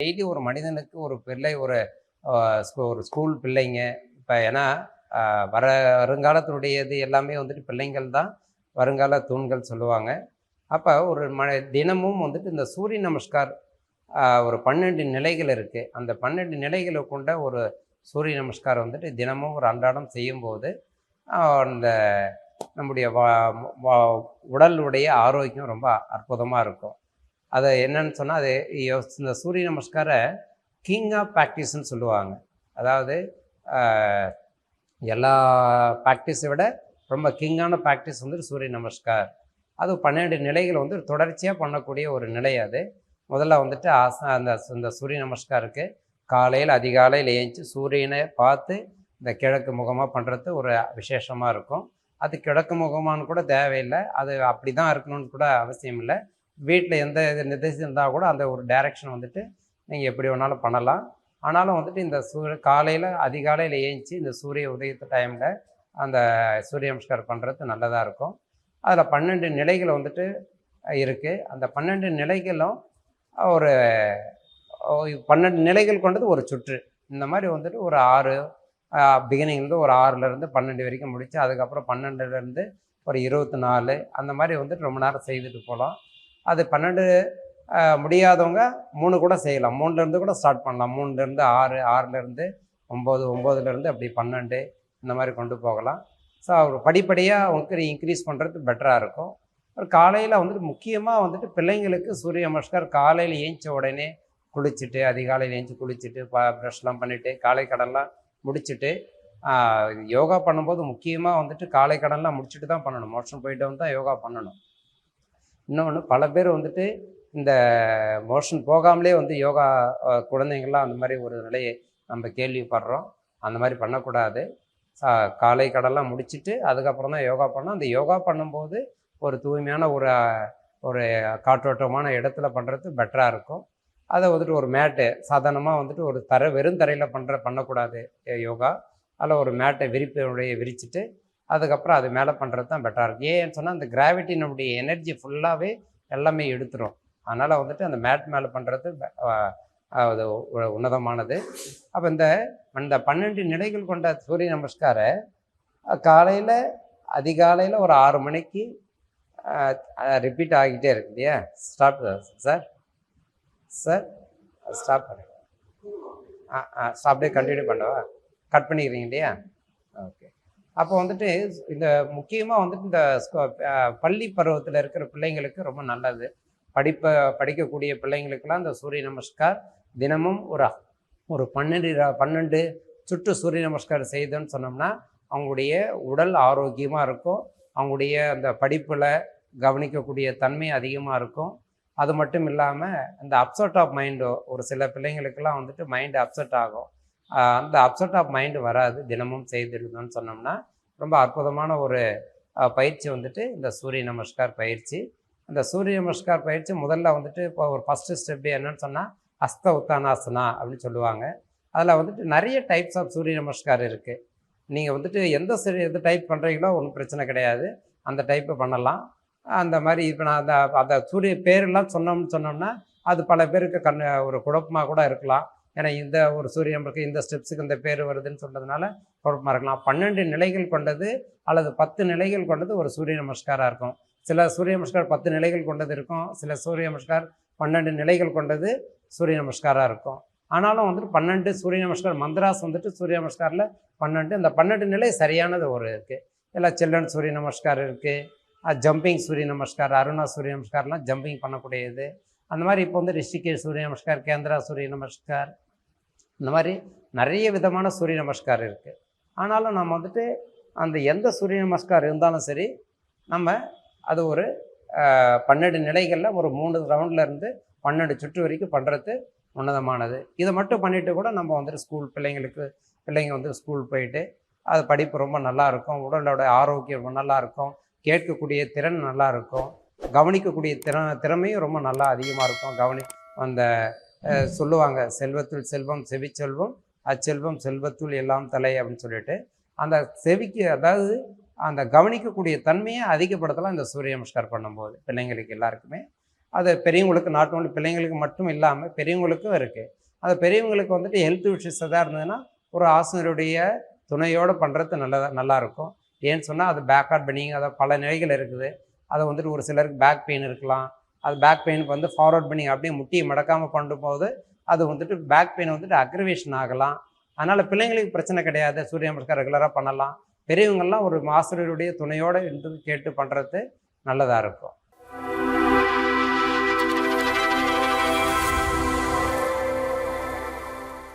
Daily ஒரு மனிதனுக்கு ஒரு பிள்ளை ஒரு ஒரு ஸ்கூல் பிள்ளைங்க இப்போ ஏன்னா வருங்காலத்தினுடையது எல்லாமே வந்துட்டு பிள்ளைங்கள் தான் வருங்கால தூண்கள் சொல்லுவாங்க. அப்போ ஒரு தினமும் வந்துட்டு இந்த சூரிய நமஸ்கார் ஒரு 12 நிலைகள் இருக்குது. அந்த 12 நிலைகளை கொண்ட ஒரு சூரிய நமஸ்காரம் வந்துட்டு தினமும் ஒரு அன்றாடம் செய்யும்போது அந்த நம்முடைய உடலுடைய ஆரோக்கியம் ரொம்ப அற்புதமாக இருக்கும். அது என்னன்னு சொன்னால் அது இந்த சூரிய நமஸ்கார கிங் ஆஃப் ப்ராக்டிஸ்ன்னு சொல்லுவாங்க. அதாவது எல்லா ப்ராக்டிஸை விட ரொம்ப கிங்கான ப்ராக்டிஸ் வந்து சூரிய நமஸ்கார். அது 12 நிலைகள் வந்து தொடர்ச்சியாக பண்ணக்கூடிய ஒரு நிலை. அது முதல்ல வந்துட்டு அந்த சூரிய நமஸ்காருக்கு காலையில் அதிகாலையில் ஏஞ்சி சூரியனை பார்த்து இந்த கிழக்கு முகமாக பண்ணுறது ஒரு விசேஷமாக இருக்கும். அது கிழக்கு முகமானு கூட தேவையில்லை, அது அப்படி தான் இருக்கணும்னு கூட அவசியம் இல்லை. வீட்டில் எந்த நிர்தேசம் இருந்தால் கூட அந்த ஒரு டைரக்ஷன் வந்துட்டு நீங்கள் எப்படி வேணாலும் பண்ணலாம். ஆனாலும் வந்துட்டு இந்த காலையில் அதிகாலையில் ஏஞ்சி இந்த சூரிய உதயத்து டைமில் அந்த சூரிய நமஸ்காரம் பண்ணுறது நல்லதாக இருக்கும். அதில் 12 நிலைகள் வந்துட்டு இருக்குது. அந்த 12 நிலைகளும் ஒரு 12 நிலைகள் கொண்டது ஒரு சுற்று. இந்த மாதிரி வந்துட்டு ஒரு 6 பிகினிங்லேருந்து ஒரு 6லேருந்து 12 வரைக்கும் முடித்து அதுக்கப்புறம் 12லேருந்து ஒரு 24 அந்த மாதிரி வந்துட்டு ரொம்ப நேரம் செய்துட்டு போகலாம். அது 12 முடியாதவங்க 3 கூட செய்யலாம். 3லேருந்து கூட ஸ்டார்ட் பண்ணலாம். 3லேருந்து 6, 6லேருந்து 9, 9லேருந்து அப்படி 12 இந்த மாதிரி கொண்டு போகலாம். ஸோ அவர் படிப்படியாக அவங்களுக்கு இன்க்ரீஸ் பண்ணுறது பெட்டராக இருக்கும். காலையில் வந்துட்டு முக்கியமாக வந்துட்டு பிள்ளைங்களுக்கு சூரிய நமஸ்கார் காலையில் ஏஞ்ச உடனே குளிச்சுட்டு அதிகாலையில் ஏஞ்சி குளிச்சுட்டு ப்ரஷ்லாம் பண்ணிவிட்டு காலை கடன்லாம் முடிச்சுட்டு யோகா பண்ணும்போது முக்கியமாக வந்துட்டு காலை கடன்லாம் முடிச்சுட்டு தான் பண்ணணும். மோஷன் போயிட்டு வந்து தான் யோகா பண்ணணும். இன்னொன்று பல பேர் வந்துட்டு இந்த மோஷன் போகாமலே வந்து யோகா குழந்தைங்கள்லாம் அந்த மாதிரி ஒரு நிலையை நம்ம கேள்விப்படுறோம். அந்த மாதிரி பண்ணக்கூடாது. காலை கடன்லாம் முடிச்சுட்டு அதுக்கப்புறம் தான் யோகா பண்ணோம். அந்த யோகா பண்ணும்போது ஒரு தூய்மையான ஒரு காற்றோட்டமான இடத்துல பண்ணுறது பெட்டராக இருக்கும். அதை வந்துட்டு ஒரு மேட்டு சாதாரணமாக வந்துட்டு ஒரு வெறும் தரையில் பண்ணக்கூடாது யோகா. அதில் ஒரு மேட்டை விரிச்சுட்டு அதுக்கப்புறம் அது மேலே பண்ணுறது தான் பெட்டராக இருக்கும். ஏன்னு சொன்னால் அந்த கிராவிட்டி நம்முடைய எனர்ஜி ஃபுல்லாகவே எல்லாமே எடுத்துரும். அதனால் வந்துட்டு அந்த மேட் மேலே பண்ணுறது அது உன்னதமானது. அப்போ இந்த 12 நிலைகள் கொண்ட சூரிய நமஸ்காரை காலையில் அதிகாலையில் ஒரு 6 மணிக்கு ரிப்பீட் ஆகிட்டே இருக்கு இல்லையா? ஸ்டாப் சார் சார் ஸ்டாப் பண்ணு. ஸ்டாப்டே கண்டினியூ பண்ணவா? கட் பண்ணிக்கிறீங்க இல்லையா? ஓகே. அப்போ வந்துட்டு இந்த முக்கியமாக வந்துட்டு இந்த பள்ளி பருவத்தில் இருக்கிற பிள்ளைங்களுக்கு ரொம்ப நல்லது. படிக்கக்கூடிய பிள்ளைங்களுக்கெல்லாம் இந்த சூரிய நமஸ்கார் தினமும் ஒரு 12 சுற்று சூரிய நமஸ்காரம் செய்தோன்னு சொன்னோம்னா அவங்களுடைய உடல் ஆரோக்கியமாக இருக்கும். அவங்களுடைய அந்த படிப்பில் கவனிக்கக்கூடிய தன்மை அதிகமாக இருக்கும். அது மட்டும் இல்லாமல் இந்த அப்செட் ஆஃப் மைண்டு ஒரு சில பிள்ளைங்களுக்கெல்லாம் வந்துட்டு மைண்டு அப்செட் ஆகும். அந்த அப்செட் ஆஃப் மைண்டு வராது தினமும் செய்திருந்தோன்னு சொன்னோம்னா. ரொம்ப அற்புதமான ஒரு பயிற்சி வந்துட்டு இந்த சூரிய நமஸ்கார் பயிற்சி. அந்த சூரிய நமஸ்கார் பயிற்சி முதல்ல வந்துட்டு இப்போ ஒரு ஃபஸ்ட்டு ஸ்டெப்பு என்னன்னு சொன்னால் ஹஸ்த உத்தானாசனா அப்படின்னு சொல்லுவாங்க. அதில் வந்துட்டு நிறைய டைப்ஸ் ஆஃப் சூரிய நமஸ்கார் இருக்குது. நீங்கள் வந்துட்டு எந்த டைப் பண்ணுறீங்களோ ஒன்றும் பிரச்சனை கிடையாது, அந்த டைப்பு பண்ணலாம். அந்த மாதிரி இப்போ நான் அந்த சூரிய பேரெல்லாம் சொன்னோம்னா அது பல பேருக்கு ஒரு குழப்பமாக கூட இருக்கலாம். ஏன்னா இந்த ஒரு சூரிய நமக்கு இந்த ஸ்டெப்ஸுக்கு இந்த பேர் வருதுன்னு சொன்னதுனால குழப்பமாக இருக்கலாம். 12 நிலைகள் கொண்டது அல்லது 10 நிலைகள் கொண்டது ஒரு சூரிய நமஸ்காராக இருக்கும். சில சூரிய நமஸ்கார் 10 நிலைகள் கொண்டது இருக்கும். சில சூரிய நமஸ்கார் 12 நிலைகள் கொண்டது சூரிய நமஸ்காராக இருக்கும். ஆனாலும் வந்துட்டு 12 சூரிய நமஸ்கார் மந்திராஸ் வந்துட்டு சூரிய நமஸ்காரில் 12. இந்த 12 நிலை சரியானது ஒரு இருக்குது. இல்லை சில்ட்ரன் சூரிய நமஸ்கார் இருக்குது, ஜம்பிங் சூரிய நமஸ்கார், அருணா சூரிய நமஸ்கார்லாம் ஜம்பிங் பண்ணக்கூடியது. அந்த மாதிரி இப்போ வந்து ரிஷிகேஷ் சூரிய நமஸ்கார், கேந்திரா சூரிய நமஸ்கார், இந்த மாதிரி நிறைய விதமான சூரிய நமஸ்கார் இருக்குது. ஆனாலும் நம்ம வந்துட்டு அந்த எந்த சூரிய நமஸ்கார் இருந்தாலும் சரி நம்ம அது ஒரு 12 நிலைகளில் ஒரு 3 ரவுண்ட்லேருந்து 12 சுற்று வரைக்கும் பண்ணுறது உன்னதமானது. இதை மட்டும் பண்ணிவிட்டு கூட நம்ம வந்துட்டு பிள்ளைங்க வந்து ஸ்கூல் போயிட்டு அது படிப்பு ரொம்ப நல்லாயிருக்கும், உடலோட ஆரோக்கியம் ரொம்ப நல்லாயிருக்கும், கேட்கக்கூடிய திறன் நல்லாயிருக்கும், கவனிக்கக்கூடிய திறமையும் ரொம்ப நல்லா அதிகமாக இருக்கும். அந்த சொல்லுவாங்க செல்வத்துள் செல்வம் செவிச்செல்வம் அச்செல்வம் செல்வத்துள் எல்லாம் தலை அப்படின்னு சொல்லிட்டு அந்த செவிக்கு அதாவது அந்த கவனிக்கக்கூடிய தன்மையை அதிகப்படுத்தலாம் இந்த சூரிய நமஸ்கார் பண்ணும்போது பிள்ளைங்களுக்கு எல்லாருக்குமே. அது பெரியவங்களுக்கு நாட் ஒன்லி பிள்ளைங்களுக்கு மட்டும் இல்லாமல் பெரியவங்களுக்கும் இருக்குது. அது பெரியவங்களுக்கு வந்துட்டு ஹெல்த் இஷ்யூஸ் எதாக இருந்ததுன்னா ஒரு ஆசிரியருடைய துணையோடு பண்ணுறது நல்லாயிருக்கும். ஏன்னு சொன்னால் அது பேக்வர்ட் பெண்டிங், அதை பல நிலைகள் இருக்குது. அதை வந்துட்டு ஒரு சிலருக்கு பேக் பெயின் இருக்கலாம். அது பேக் பெயினுக்கு வந்து ஃபார்வர்ட் பெண்டிங் அப்படியே முட்டியை மடக்காமல் பண்ணும்போது அது வந்துட்டு பேக் பெயின் வந்துட்டு அக்ரவேஷன் ஆகலாம். அதனால் பிள்ளைங்களுக்கு பிரச்சனை கிடையாது, சூரிய நமஸ்காரம் ரெகுலராக பண்ணலாம். பெரியவங்கள்லாம் ஒரு ஆசிரியருடைய துணையோடு இருந்து கேட்டு பண்ணுறது நல்லதாக இருக்கும்.